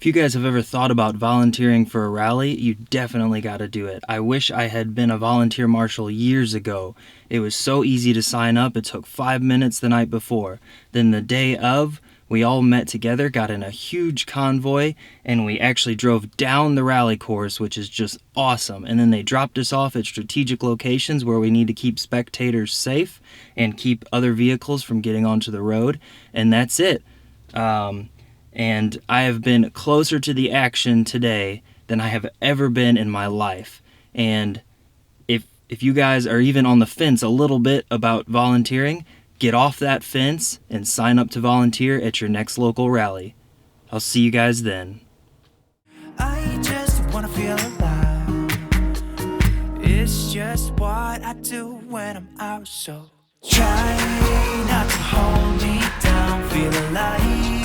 If you guys have ever thought about volunteering for a rally, you definitely got to do it. I wish I had been a volunteer marshal years ago. It was so easy to sign up. It took 5 minutes the night before. Then the day of, we all met together, got in a huge convoy, and we actually drove down the rally course, which is just awesome. And then they dropped us off at strategic locations where we need to keep spectators safe and keep other vehicles from getting onto the road. And that's it. And I have been closer to the action today than I have ever been in my life. And if you guys are even on the fence a little bit about volunteering, get off that fence and sign up to volunteer at your next local rally. I'll see you guys then. I just wanna feel alive. It's just what I do when I'm out, so try not to hold me down. Feel alive.